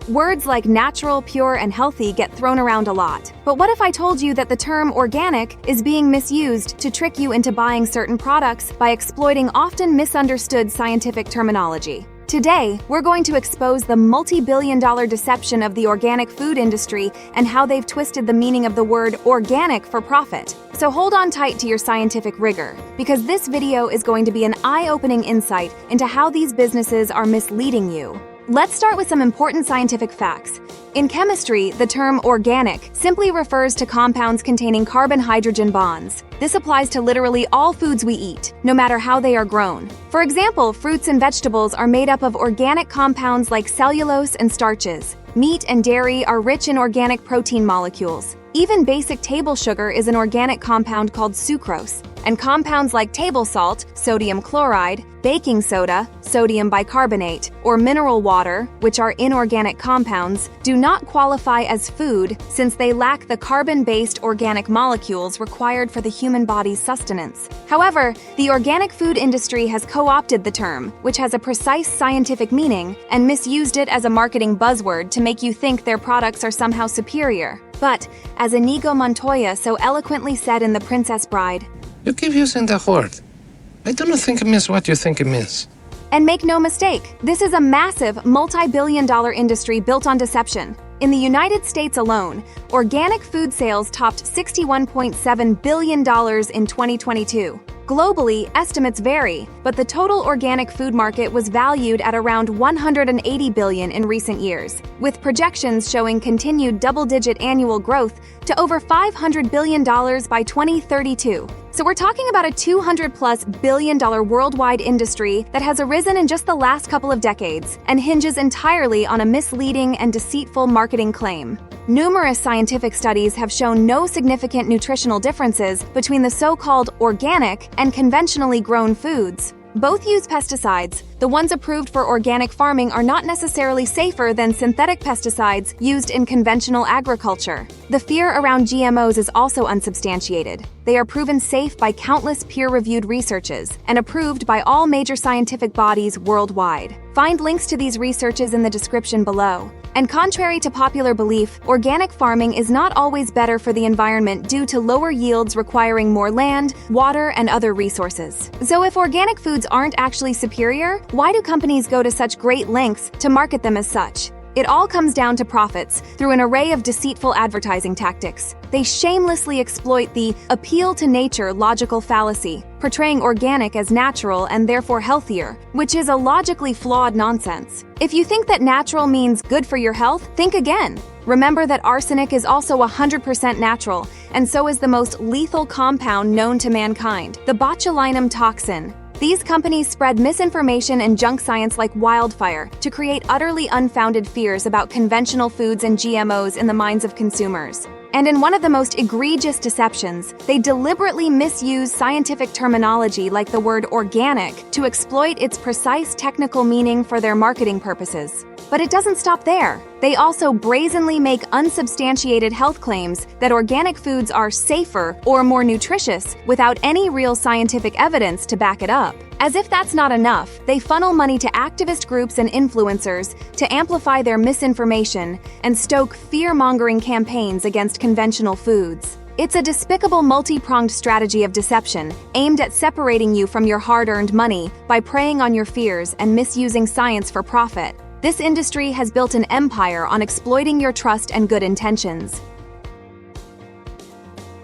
Words like natural, pure, and healthy get thrown around a lot. But what if I told you that the term organic is being misused to trick you into buying certain products by exploiting often misunderstood scientific terminology? Today, we're going to expose the multi-billion-dollar deception of the organic food industry and how they've twisted the meaning of the word organic for profit. So hold on tight to your scientific rigor, because this video is going to be an eye-opening insight into how these businesses are misleading you. Let's start with some important scientific facts. In chemistry, the term organic simply refers to compounds containing carbon-hydrogen bonds. This applies to literally all foods we eat, no matter how they are grown. For example, fruits and vegetables are made up of organic compounds like cellulose and starches. Meat and dairy are rich in organic protein molecules. Even basic table sugar is an organic compound called sucrose. And compounds like table salt, sodium chloride, baking soda, sodium bicarbonate, or mineral water, which are inorganic compounds, do not qualify as food since they lack the carbon-based organic molecules required for the human body's sustenance. However, the organic food industry has co-opted the term, which has a precise scientific meaning, and misused it as a marketing buzzword to make you think their products are somehow superior. But, as Inigo Montoya so eloquently said in The Princess Bride, "You keep using that word. I do not think it means what you think it means." And make no mistake, this is a massive, multi-billion-dollar industry built on deception. In the United States alone, organic food sales topped $61.7 billion in 2022. Globally, estimates vary, but the total organic food market was valued at around $180 billion in recent years, with projections showing continued double-digit annual growth to over $500 billion by 2032. So we're talking about a $200+ billion worldwide industry that has arisen in just the last couple of decades and hinges entirely on a misleading and deceitful marketing claim. Numerous scientific studies have shown no significant nutritional differences between the so-called organic and conventionally grown foods. Both use pesticides. The ones approved for organic farming are not necessarily safer than synthetic pesticides used in conventional agriculture. The fear around GMOs is also unsubstantiated. They are proven safe by countless peer-reviewed researches and approved by all major scientific bodies worldwide. Find links to these researches in the description below. And contrary to popular belief, organic farming is not always better for the environment due to lower yields requiring more land, water, and other resources. So if organic foods aren't actually superior, why do companies go to such great lengths to market them as such? It all comes down to profits through an array of deceitful advertising tactics. They shamelessly exploit the appeal to nature logical fallacy, portraying organic as natural and therefore healthier, which is a logically flawed nonsense. If you think that natural means good for your health, think again. Remember that arsenic is also 100% natural, and so is the most lethal compound known to mankind, the botulinum toxin. These companies spread misinformation and junk science like wildfire to create utterly unfounded fears about conventional foods and GMOs in the minds of consumers. And in one of the most egregious deceptions, they deliberately misuse scientific terminology like the word organic to exploit its precise technical meaning for their marketing purposes. But it doesn't stop there. They also brazenly make unsubstantiated health claims that organic foods are safer or more nutritious without any real scientific evidence to back it up. As if that's not enough, they funnel money to activist groups and influencers to amplify their misinformation and stoke fear-mongering campaigns against conventional foods. It's a despicable multi-pronged strategy of deception aimed at separating you from your hard-earned money by preying on your fears and misusing science for profit. This industry has built an empire on exploiting your trust and good intentions.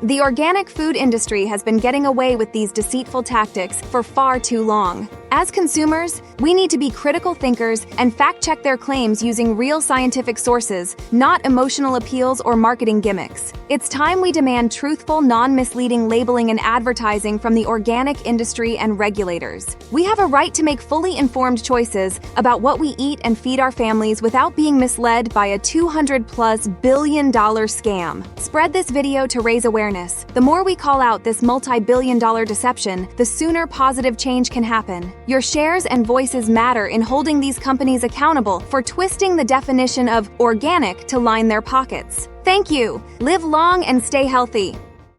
The organic food industry has been getting away with these deceitful tactics for far too long. As consumers, we need to be critical thinkers and fact-check their claims using real scientific sources, not emotional appeals or marketing gimmicks. It's time we demand truthful, non-misleading labeling and advertising from the organic industry and regulators. We have a right to make fully informed choices about what we eat and feed our families without being misled by a $200+ billion scam. Spread this video to raise awareness. The more we call out this multi-billion-dollar deception, the sooner positive change can happen. Your shares and voices matter in holding these companies accountable for twisting the definition of organic to line their pockets. Thank you. Live long and stay healthy.